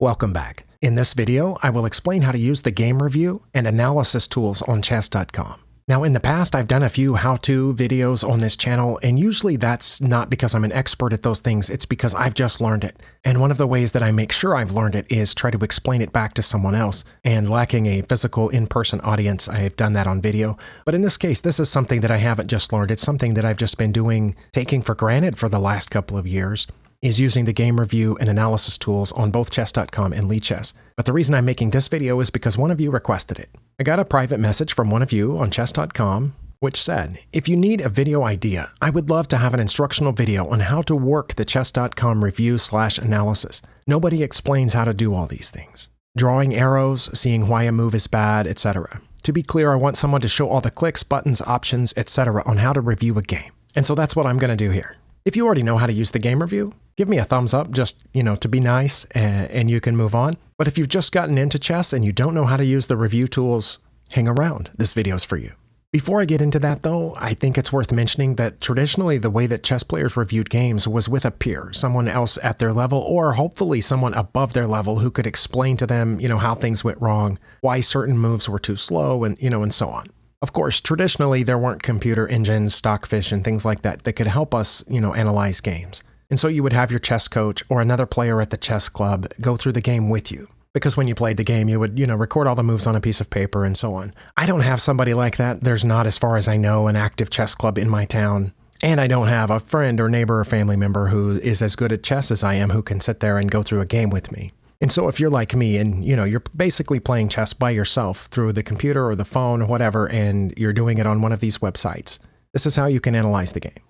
Welcome back. In this video, I will explain how to use the game review and analysis tools on chess.com. Now, in the past, I've done a few how-to videos on this channel, and usually that's not because I'm an expert at those things, it's because I've just learned it. And one of the ways that I make sure I've learned it is try to explain it back to someone else. And lacking a physical in-person audience, I have done that on video. But in this case, this is something that I haven't just learned. It's something that I've just been doing, taking for granted for the last couple of years, is using the game review and analysis tools on both chess.com and Lichess. But the reason I'm making this video is because one of you requested it. I got a private message from one of you on chess.com which said, if you need a video idea, I would love to have an instructional video on how to work the chess.com review/analysis. Nobody explains how to do all these things. Drawing arrows, seeing why a move is bad, etc. To be clear, I want someone to show all the clicks, buttons, options, etc. on how to review a game. And so that's what I'm going to do here. If you already know how to use the game review, give me a thumbs up just, to be nice and you can move on. But if you've just gotten into chess and you don't know how to use the review tools, hang around. This video is for you. Before I get into that though, I think it's worth mentioning that traditionally the way that chess players reviewed games was with a peer, someone else at their level, or hopefully someone above their level who could explain to them, how things went wrong, why certain moves were too slow, and so on. Of course, traditionally, there weren't computer engines, stockfish, and things like that that could help us, analyze games. And so you would have your chess coach or another player at the chess club go through the game with you. Because when you played the game, you would, record all the moves on a piece of paper and so on. I don't have somebody like that. There's not, as far as I know, an active chess club in my town. And I don't have a friend or neighbor or family member who is as good at chess as I am who can sit there and go through a game with me. And so if you're like me and, you're basically playing chess by yourself through the computer or the phone or whatever, and you're doing it on one of these websites, this is how you can analyze the game.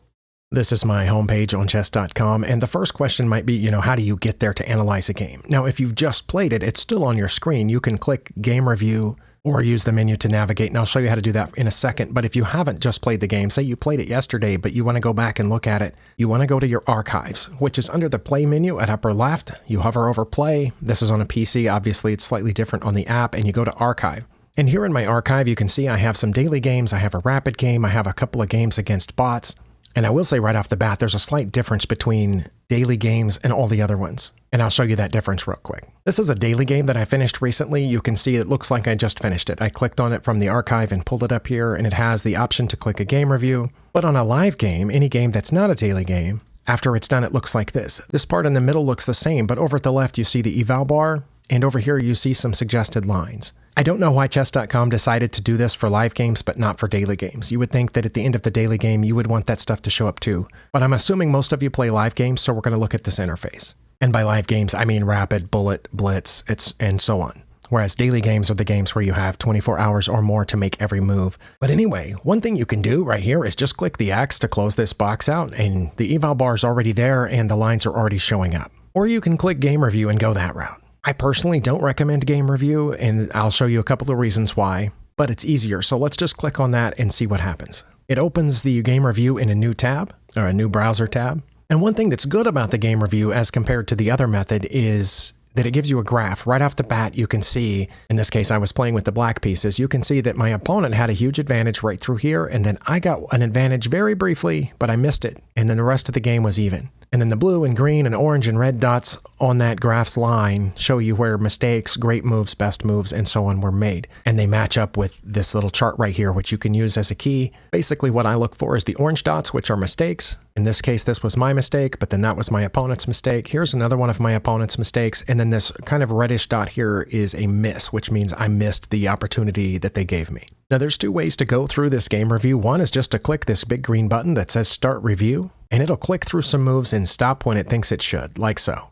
This is my homepage on chess.com, and the first question might be, how do you get there to analyze a game? Now, if you've just played it, it's still on your screen. You can click Game Review or use the menu to navigate, and I'll show you how to do that in a second. But if you haven't just played the game, say you played it yesterday, but you want to go back and look at it, you want to go to your archives, which is under the play menu at upper left. You hover over play. This is on a PC. Obviously, it's slightly different on the app, and you go to archive. And here in my archive, you can see I have some daily games. I have a rapid game. I have a couple of games against bots. And I will say right off the bat, there's a slight difference between daily games and all the other ones. And I'll show you that difference real quick. This is a daily game that I finished recently. You can see it looks like I just finished it. I clicked on it from the archive and pulled it up here, and it has the option to click a game review. But on a live game, any game that's not a daily game, after it's done, it looks like this. This part in the middle looks the same, but over at the left, you see the eval bar, and over here, you see some suggested lines. I don't know why chess.com decided to do this for live games, but not for daily games. You would think that at the end of the daily game, you would want that stuff to show up too. But I'm assuming most of you play live games, so we're going to look at this interface. And by live games, I mean rapid, bullet, blitz, and so on. Whereas daily games are the games where you have 24 hours or more to make every move. But anyway, one thing you can do right here is just click the X to close this box out, and the eval bar is already there and the lines are already showing up. Or you can click game review and go that route. I personally don't recommend game review, and I'll show you a couple of reasons why, but it's easier. So let's just click on that and see what happens. It opens the game review in a new tab, or a new browser tab. And one thing that's good about the game review as compared to the other method is that it gives you a graph. Right off the bat, you can see, in this case, I was playing with the black pieces. You can see that my opponent had a huge advantage right through here, and then I got an advantage very briefly, but I missed it. And then the rest of the game was even. And then the blue and green and orange and red dots on that graph's line show you where mistakes, great moves, best moves, and so on were made. And they match up with this little chart right here, which you can use as a key. Basically, what I look for is the orange dots, which are mistakes. In this case, this was my mistake, but then that was my opponent's mistake. Here's another one of my opponent's mistakes. And then this kind of reddish dot here is a miss, which means I missed the opportunity that they gave me. Now, there's two ways to go through this game review. One is just to click this big green button that says Start Review, and it'll click through some moves and stop when it thinks it should, like so.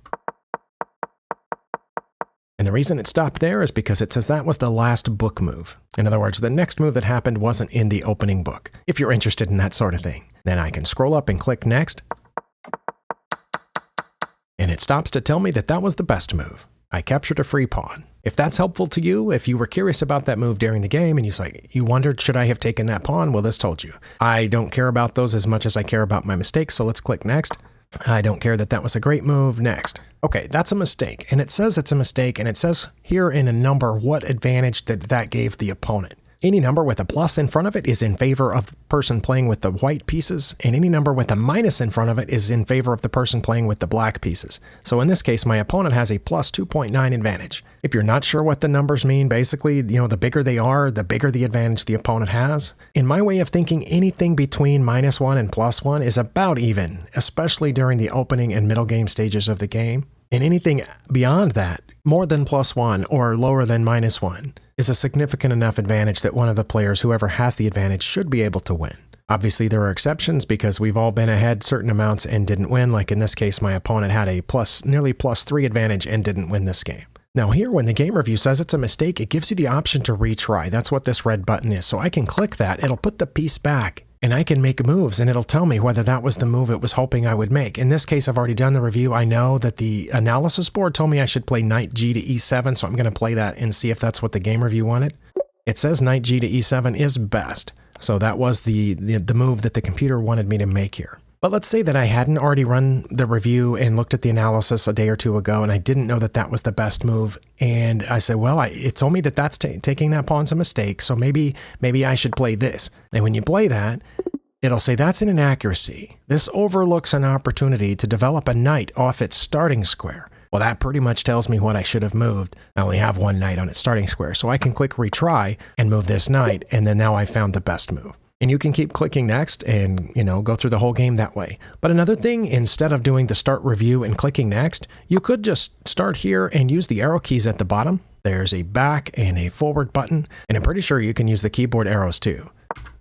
And the reason it stopped there is because it says that was the last book move. In other words, the next move that happened wasn't in the opening book. If you're interested in that sort of thing, then I can scroll up and click Next. And it stops to tell me that that was the best move. I captured a free pawn. If that's helpful to you, if you were curious about that move during the game and you wondered, should I have taken that pawn? Well, this told you. I don't care about those as much as I care about my mistakes, so let's click Next. I don't care that that was a great move. Next. Okay, that's a mistake, and it says it's a mistake, and it says here in a number what advantage that gave the opponent. Any number with a plus in front of it is in favor of the person playing with the white pieces, and any number with a minus in front of it is in favor of the person playing with the black pieces. So in this case, my opponent has a plus 2.9 advantage. If you're not sure what the numbers mean, basically, the bigger they are, the bigger the advantage the opponent has. In my way of thinking, anything between -1 and +1 is about even, especially during the opening and middle game stages of the game. And anything beyond that, more than +1 or lower than -1, is a significant enough advantage that one of the players, whoever has the advantage, should be able to win. Obviously, there are exceptions because we've all been ahead certain amounts and didn't win. Like in this case, my opponent had a nearly +3 advantage and didn't win this game. Now here, when the game review says it's a mistake, it gives you the option to retry. That's what this red button is. So I can click that, it'll put the piece back, and I can make moves, and it'll tell me whether that was the move it was hoping I would make. In this case, I've already done the review. I know that the analysis board told me I should play knight G to E7, so I'm going to play that and see if that's what the game review wanted. It says knight G to E7 is best, so that was the move that the computer wanted me to make here. But let's say that I hadn't already run the review and looked at the analysis a day or two ago, and I didn't know that that was the best move. And I said, well, it told me that that's taking that pawn's a mistake, so maybe I should play this. And when you play that, it'll say that's an inaccuracy. This overlooks an opportunity to develop a knight off its starting square. Well, that pretty much tells me what I should have moved. I only have one knight on its starting square, so I can click retry and move this knight, and then now I found the best move. And you can keep clicking next and, go through the whole game that way. But another thing, instead of doing the start review and clicking next, you could just start here and use the arrow keys at the bottom. There's a back and a forward button, and I'm pretty sure you can use the keyboard arrows too.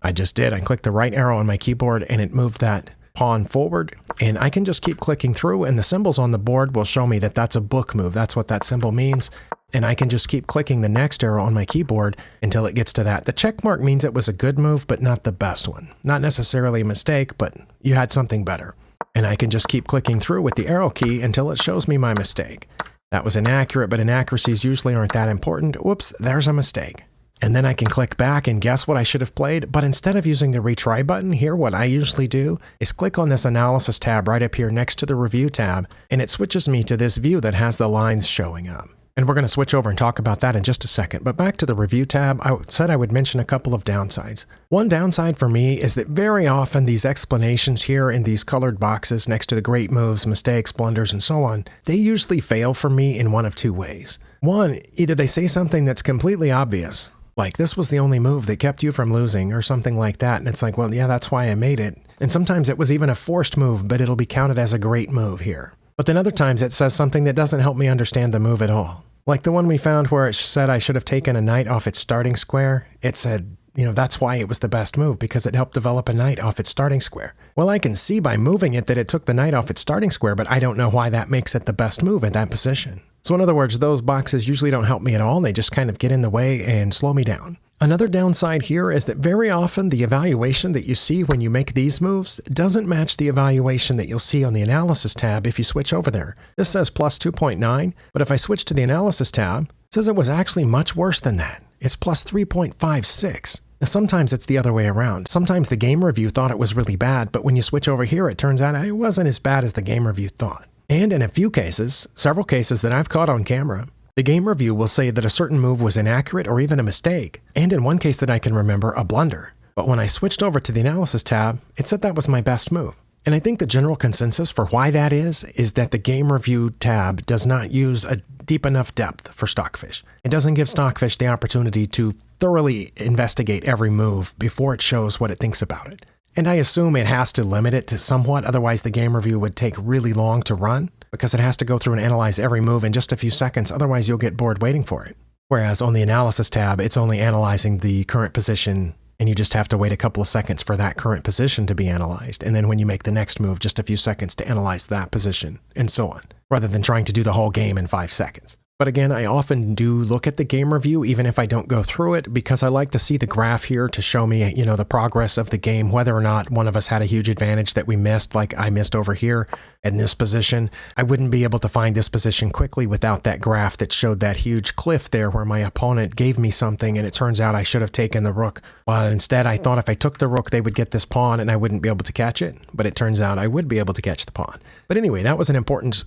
I just did. I clicked the right arrow on my keyboard and it moved that pawn forward, and I can just keep clicking through, and the symbols on the board will show me that that's a book move. That's what that symbol means. And I can just keep clicking the next arrow on my keyboard until it gets to that. The check mark means it was a good move, but not the best one. Not necessarily a mistake, but you had something better. And I can just keep clicking through with the arrow key until it shows me my mistake. That was inaccurate, but inaccuracies usually aren't that important. Whoops, there's a mistake. And then I can click back and guess what I should have played. But instead of using the retry button here, what I usually do is click on this analysis tab right up here next to the review tab, and it switches me to this view that has the lines showing up. And we're going to switch over and talk about that in just a second. But back to the review tab, I said I would mention a couple of downsides. One downside for me is that very often these explanations here in these colored boxes next to the great moves, mistakes, blunders, and so on, they usually fail for me in one of two ways. One, either they say something that's completely obvious, like this was the only move that kept you from losing or something like that. And it's like, well, yeah, that's why I made it. And sometimes it was even a forced move, but it'll be counted as a great move here. But then other times it says something that doesn't help me understand the move at all. Like the one we found where it said I should have taken a knight off its starting square. It said, that's why it was the best move, because it helped develop a knight off its starting square. Well, I can see by moving it that it took the knight off its starting square, but I don't know why that makes it the best move at that position. So in other words, those boxes usually don't help me at all. They just kind of get in the way and slow me down. Another downside here is that very often the evaluation that you see when you make these moves doesn't match the evaluation that you'll see on the analysis tab if you switch over there. This says plus 2.9, but if I switch to the analysis tab, it says it was actually much worse than that. It's plus 3.56. Now, sometimes it's the other way around. Sometimes the game review thought it was really bad, but when you switch over here, it turns out it wasn't as bad as the game review thought. And in a few cases, several cases that I've caught on camera, the game review will say that a certain move was inaccurate or even a mistake, and in one case that I can remember, a blunder. But when I switched over to the analysis tab, it said that was my best move. And I think the general consensus for why that is that the game review tab does not use a deep enough depth for Stockfish. It doesn't give Stockfish the opportunity to thoroughly investigate every move before it shows what it thinks about it. And I assume it has to limit it to somewhat, otherwise the game review would take really long to run, because it has to go through and analyze every move in just a few seconds, otherwise you'll get bored waiting for it. Whereas on the analysis tab, it's only analyzing the current position, and you just have to wait a couple of seconds for that current position to be analyzed. And then when you make the next move, just a few seconds to analyze that position, and so on, rather than trying to do the whole game in 5 seconds. But again, I often do look at the game review, even if I don't go through it, because I like to see the graph here to show me, the progress of the game, whether or not one of us had a huge advantage that we missed, like I missed over here in this position. I wouldn't be able to find this position quickly without that graph that showed that huge cliff there where my opponent gave me something, and it turns out I should have taken the rook. But instead, I thought if I took the rook, they would get this pawn and I wouldn't be able to catch it. But it turns out I would be able to catch the pawn. But anyway, that was an important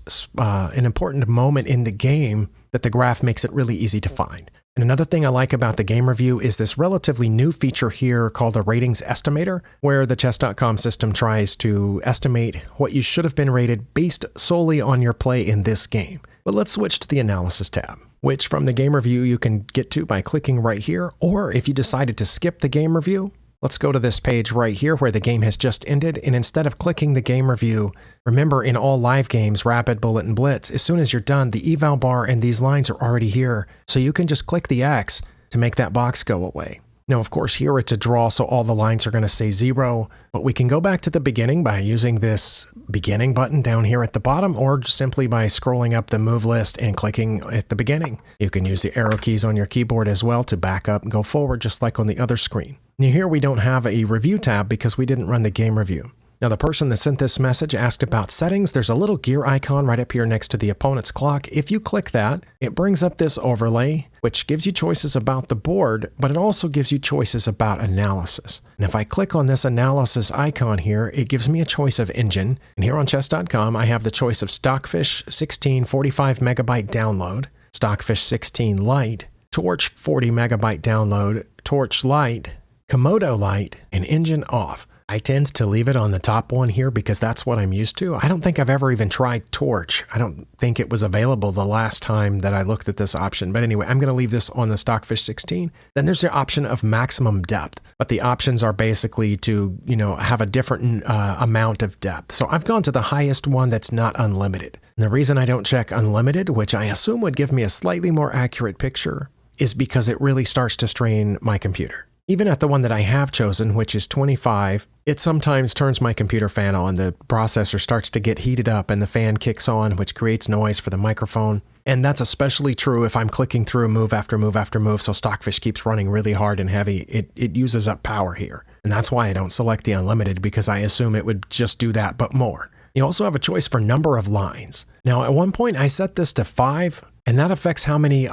moment in the game that the graph makes it really easy to find. And another thing I like about the game review is this relatively new feature here called a ratings estimator, where the chess.com system tries to estimate what you should have been rated based solely on your play in this game. But let's switch to the analysis tab, which from the game review you can get to by clicking right here, or if you decided to skip the game review, let's go to this page right here where the game has just ended, and instead of clicking the game review, remember in all live games, Rapid, Bullet, and Blitz, as soon as you're done, the eval bar and these lines are already here, so you can just click the X to make that box go away. Now, of course, here it's a draw, so all the lines are going to say 0, but we can go back to the beginning by using this beginning button down here at the bottom, or simply by scrolling up the move list and clicking at the beginning. You can use the arrow keys on your keyboard as well to back up and go forward, just like on the other screen. Now here we don't have a review tab because we didn't run the game review. Now the person that sent this message asked about settings. There's a little gear icon right up here next to the opponent's clock. If you click that, it brings up this overlay, which gives you choices about the board, but it also gives you choices about analysis. And if I click on this analysis icon here, it gives me a choice of engine. And here on chess.com, I have the choice of Stockfish 16 45 megabyte download, Stockfish 16 Lite, Torch 40 megabyte download, Torch Lite, Komodo Lite, and engine off. I tend to leave it on the top one here because that's what I'm used to. I don't think I've ever even tried Torch. I don't think it was available the last time that I looked at this option. But anyway, I'm going to leave this on the Stockfish 16. Then there's the option of maximum depth. But the options are basically to, have a different amount of depth. So I've gone to the highest one that's not unlimited. And the reason I don't check unlimited, which I assume would give me a slightly more accurate picture, is because it really starts to strain my computer. Even at the one that I have chosen, which is 25, it sometimes turns my computer fan on. The processor starts to get heated up and the fan kicks on, which creates noise for the microphone. And that's especially true if I'm clicking through move after move after move, so Stockfish keeps running really hard and heavy. It uses up power here. And that's why I don't select the unlimited, because I assume it would just do that, but more. You also have a choice for number of lines. Now, at one point I set this to 5, and that affects how many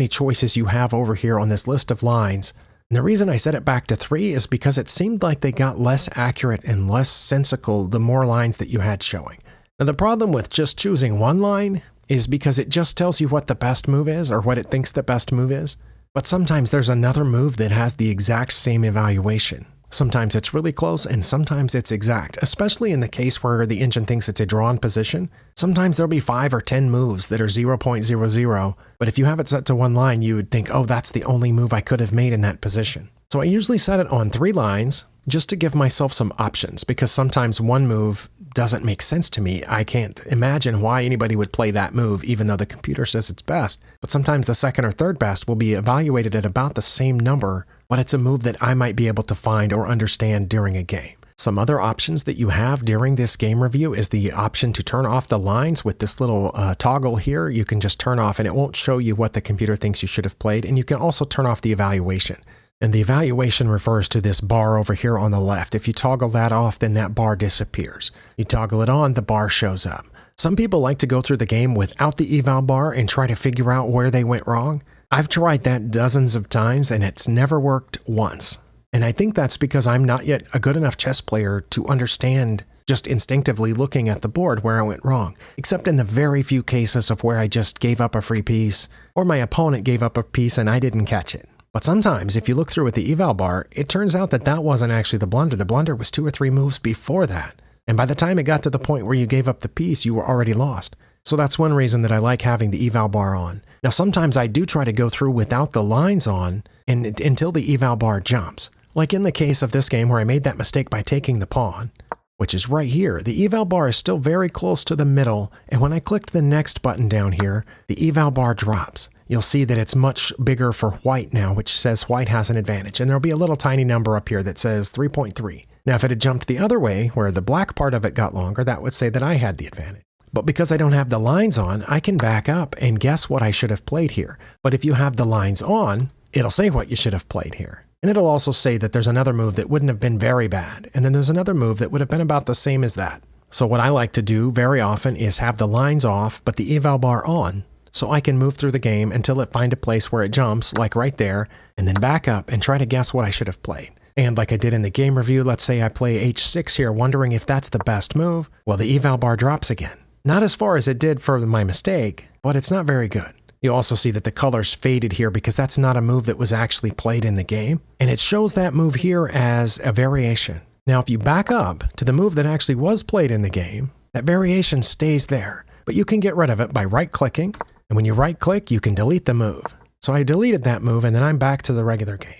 choices you have over here on this list of lines. And the reason I set it back to 3 is because it seemed like they got less accurate and less sensical the more lines that you had showing. Now the problem with just choosing one line is because it just tells you what the best move is, or what it thinks the best move is. But sometimes there's another move that has the exact same evaluation. Sometimes it's really close and sometimes it's exact, especially in the case where the engine thinks it's a drawn position. Sometimes there'll be 5 or 10 moves that are 0.00, but if you have it set to one line, you would think, oh, that's the only move I could have made in that position. So I usually set it on 3 lines just to give myself some options, because sometimes one move doesn't make sense to me. I can't imagine why anybody would play that move even though the computer says it's best. But sometimes the second or third best will be evaluated at about the same number, but it's a move that I might be able to find or understand during a game. Some other options that you have during this game review is the option to turn off the lines with this little toggle here. You can just turn off and it won't show you what the computer thinks you should have played. And you can also turn off the evaluation. And the evaluation refers to this bar over here on the left. If you toggle that off, then that bar disappears. You toggle it on, the bar shows up. Some people like to go through the game without the eval bar and try to figure out where they went wrong. I've tried that dozens of times and it's never worked once. And I think that's because I'm not yet a good enough chess player to understand just instinctively looking at the board where I went wrong, except in the very few cases of where I just gave up a free piece or my opponent gave up a piece and I didn't catch it. But sometimes if you look through at the eval bar, it turns out that that wasn't actually the blunder. The blunder was 2 or 3 moves before that. And by the time it got to the point where you gave up the piece, you were already lost. So that's one reason that I like having the eval bar on. Now, sometimes I do try to go through without the lines on until the eval bar jumps. Like in the case of this game where I made that mistake by taking the pawn, which is right here. The eval bar is still very close to the middle, and when I clicked the next button down here, the eval bar drops. You'll see that it's much bigger for white now, which says white has an advantage, and there'll be a little tiny number up here that says 3.3. Now, if it had jumped the other way, where the black part of it got longer, that would say that I had the advantage. But because I don't have the lines on, I can back up and guess what I should have played here. But if you have the lines on, it'll say what you should have played here. And it'll also say that there's another move that wouldn't have been very bad, and then there's another move that would have been about the same as that. So what I like to do very often is have the lines off, but the eval bar on, so I can move through the game until it finds a place where it jumps, like right there, and then back up and try to guess what I should have played. And like I did in the game review, let's say I play h6 here, wondering if that's the best move. Well, the eval bar drops again. Not as far as it did for my mistake, but it's not very good. You also see that the color's faded here because that's not a move that was actually played in the game. And it shows that move here as a variation. Now, if you back up to the move that actually was played in the game, that variation stays there. But you can get rid of it by right-clicking. And when you right-click, you can delete the move. So I deleted that move, and then I'm back to the regular game.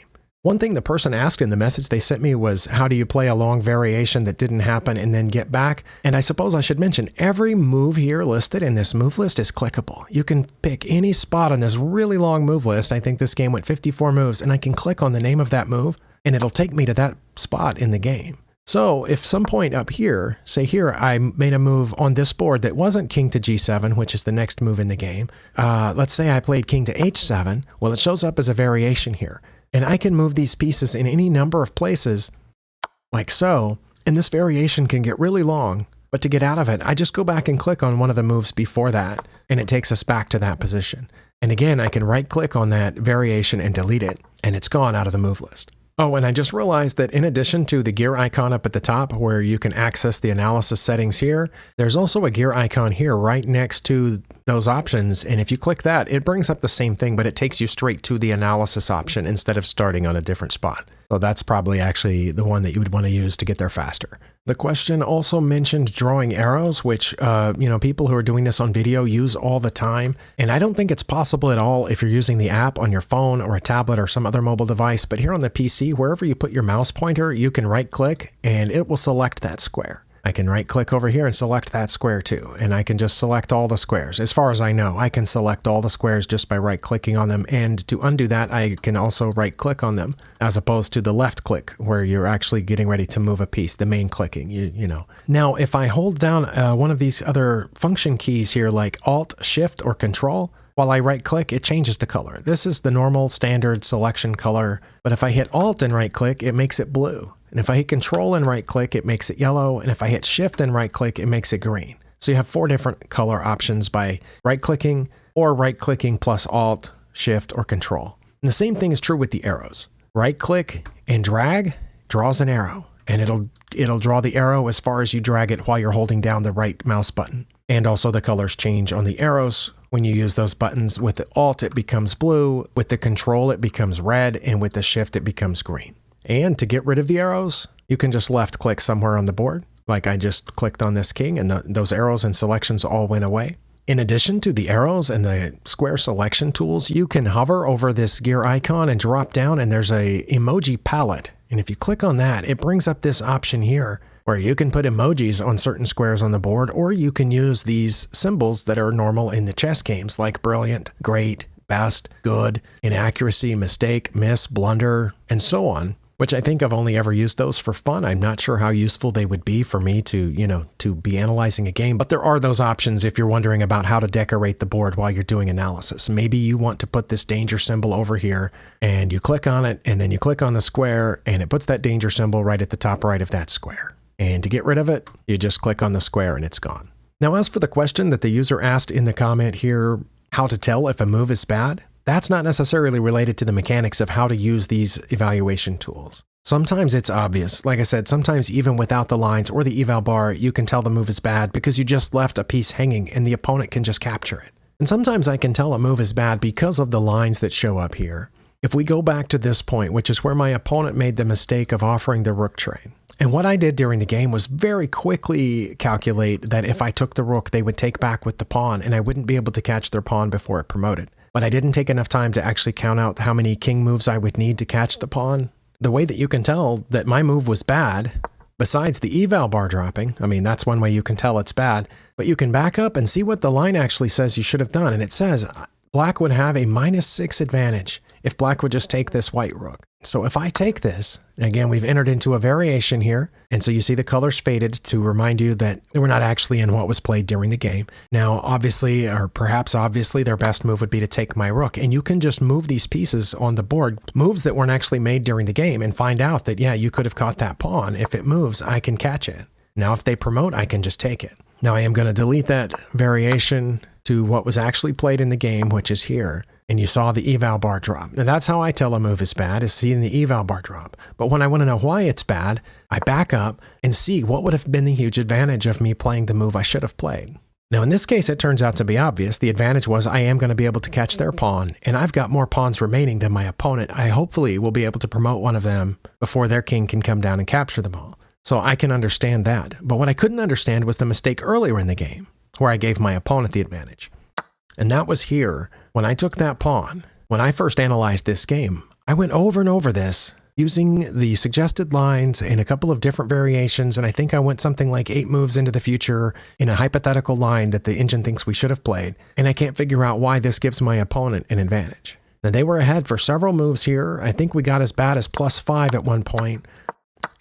One thing the person asked in the message they sent me was, how do you play a long variation that didn't happen and then get back? And I suppose I should mention, every move here listed in this move list is clickable. You can pick any spot on this really long move list. I think this game went 54 moves, and I can click on the name of that move, and it'll take me to that spot in the game. So if some point up here, say here, I made a move on this board that wasn't king to g7, which is the next move in the game. Let's say I played king to h7. Well, it shows up as a variation here. And I can move these pieces in any number of places, like so, and this variation can get really long. But to get out of it, I just go back and click on one of the moves before that, and it takes us back to that position. And again, I can right-click on that variation and delete it, and it's gone out of the move list. Oh, and I just realized that in addition to the gear icon up at the top where you can access the analysis settings here, there's also a gear icon here right next to those options. And if you click that, it brings up the same thing, but it takes you straight to the analysis option instead of starting on a different spot. So that's probably actually the one that you would want to use to get there faster. The question also mentioned drawing arrows, which, people who are doing this on video use all the time. And I don't think it's possible at all if you're using the app on your phone or a tablet or some other mobile device. But here on the PC, wherever you put your mouse pointer, you can right click and it will select that square. I can right click over here and select that square too. And I can just select all the squares. As far as I know, I can select all the squares just by right clicking on them. And to undo that, I can also right click on them as opposed to the left click where you're actually getting ready to move a piece, the main clicking, you know. Now, if I hold down one of these other function keys here like Alt, Shift, or Control, while I right click, it changes the color. This is the normal standard selection color, but if I hit Alt and right click, it makes it blue. And if I hit Control and right click, it makes it yellow. And if I hit Shift and right click, it makes it green. So you have 4 different color options by right clicking or right clicking plus Alt, Shift, or Control. And the same thing is true with the arrows. Right click and drag draws an arrow, and it'll draw the arrow as far as you drag it while you're holding down the right mouse button. And also the colors change on the arrows when you use those buttons. With the Alt, it becomes blue. With the Control, it becomes red. And with the Shift, it becomes green. And to get rid of the arrows, you can just left click somewhere on the board. Like I just clicked on this king and those arrows and selections all went away. In addition to the arrows and the square selection tools, you can hover over this gear icon and drop down, and there's a emoji palette. And if you click on that, it brings up this option here where you can put emojis on certain squares on the board, or you can use these symbols that are normal in the chess games like brilliant, great, best, good, inaccuracy, mistake, miss, blunder, and so on. Which I think I've only ever used those for fun. I'm not sure how useful they would be for me to be analyzing a game, but there are those options if you're wondering about how to decorate the board while you're doing analysis. Maybe you want to put this danger symbol over here and you click on it and then you click on the square and it puts that danger symbol right at the top right of that square. And to get rid of it, you just click on the square and it's gone. Now, as for the question that the user asked in the comment here, how to tell if a move is bad? That's not necessarily related to the mechanics of how to use these evaluation tools. Sometimes it's obvious. Like I said, sometimes even without the lines or the eval bar, you can tell the move is bad because you just left a piece hanging and the opponent can just capture it. And sometimes I can tell a move is bad because of the lines that show up here. If we go back to this point, which is where my opponent made the mistake of offering the rook trade. And what I did during the game was very quickly calculate that if I took the rook, they would take back with the pawn and I wouldn't be able to catch their pawn before it promoted. But I didn't take enough time to actually count out how many king moves I would need to catch the pawn. The way that you can tell that my move was bad, besides the eval bar dropping, I mean, that's one way you can tell it's bad, but you can back up and see what the line actually says you should have done. And it says black would have a -6 advantage if black would just take this white rook. So if I take this, and again, we've entered into a variation here, and so you see the colors faded to remind you that we're not actually in what was played during the game. Now, obviously, or perhaps obviously, their best move would be to take my rook, and you can just move these pieces on the board, moves that weren't actually made during the game, and find out that, yeah, you could have caught that pawn. If it moves, I can catch it. Now, if they promote, I can just take it. Now, I am going to delete that variation to what was actually played in the game, which is here. And you saw the eval bar drop. Now that's how I tell a move is bad, is seeing the eval bar drop. But when I want to know why it's bad, I back up and see what would have been the huge advantage of me playing the move I should have played. Now in this case, it turns out to be obvious. The advantage was I am going to be able to catch their pawn, and I've got more pawns remaining than my opponent. I hopefully will be able to promote one of them before their king can come down and capture them all. So I can understand that. But what I couldn't understand was the mistake earlier in the game, where I gave my opponent the advantage. And that was here, when I took that pawn. When I first analyzed this game, I went over and over this using the suggested lines in a couple of different variations, and I think I went something like 8 moves into the future in a hypothetical line that the engine thinks we should have played, and I can't figure out why this gives my opponent an advantage. Now they were ahead for several moves here. I think we got as bad as +5 at one point.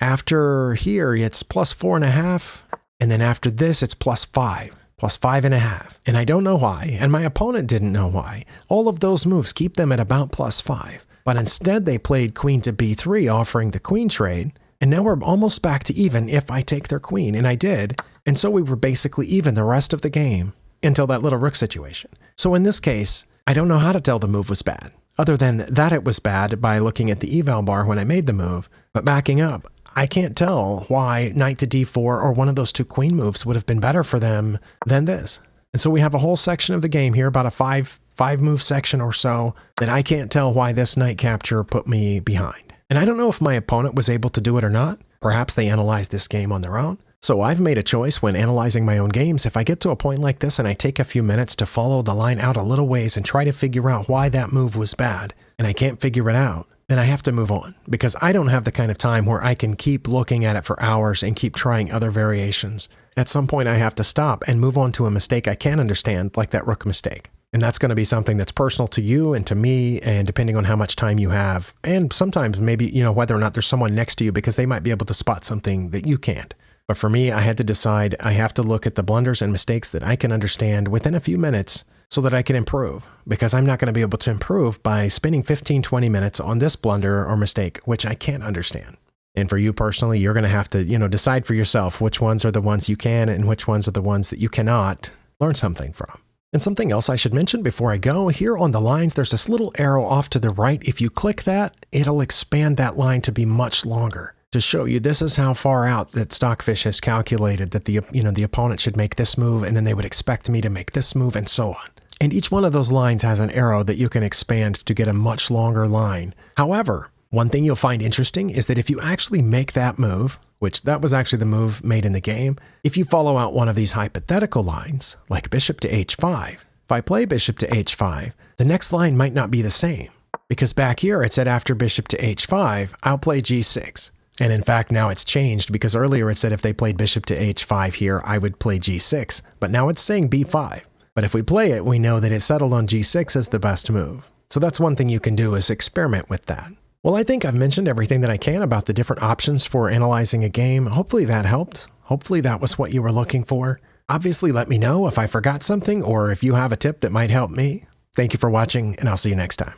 After here, it's +4.5, and then after this, it's +5. +5.5. And I don't know why, and my opponent didn't know why. All of those moves keep them at about +5. But instead they played queen to b3, offering the queen trade, and now we're almost back to even if I take their queen, and I did. And so we were basically even the rest of the game until that little rook situation. So in this case, I don't know how to tell the move was bad, other than that it was bad by looking at the eval bar when I made the move. But backing up, I can't tell why knight to d4 or one of those 2 queen moves would have been better for them than this. And so we have a whole section of the game here, about a five move section or so, that I can't tell why this knight capture put me behind. And I don't know if my opponent was able to do it or not. Perhaps they analyzed this game on their own. So I've made a choice when analyzing my own games. If I get to a point like this and I take a few minutes to follow the line out a little ways and try to figure out why that move was bad, and I can't figure it out, then I have to move on, because I don't have the kind of time where I can keep looking at it for hours and keep trying other variations. At some point I have to stop and move on to a mistake I can understand, like that rook mistake. And that's going to be something that's personal to you and to me, and depending on how much time you have, and sometimes maybe, whether or not there's someone next to you, because they might be able to spot something that you can't. But for me, I had to decide I have to look at the blunders and mistakes that I can understand within a few minutes so that I can improve, because I'm not going to be able to improve by spending 15-20 minutes on this blunder or mistake, which I can't understand. And for you personally, you're going to have to, decide for yourself which ones are the ones you can and which ones are the ones that you cannot learn something from. And something else I should mention before I go, here on the lines, there's this little arrow off to the right. If you click that, it'll expand that line to be much longer, to show you this is how far out that Stockfish has calculated that the opponent should make this move, and then they would expect me to make this move, and so on. And each one of those lines has an arrow that you can expand to get a much longer line. However, one thing you'll find interesting is that if you actually make that move, which that was actually the move made in the game, if you follow out one of these hypothetical lines, like bishop to h5, if I play bishop to h5, the next line might not be the same, because back here it said after bishop to h5, I'll play g6. And in fact, now it's changed, because earlier it said if they played bishop to h5 here, I would play g6, but now it's saying b5. But if we play it, we know that it settled on g6 as the best move. So that's one thing you can do, is experiment with that. Well, I think I've mentioned everything that I can about the different options for analyzing a game. Hopefully that helped. Hopefully that was what you were looking for. Obviously, let me know if I forgot something or if you have a tip that might help me. Thank you for watching, and I'll see you next time.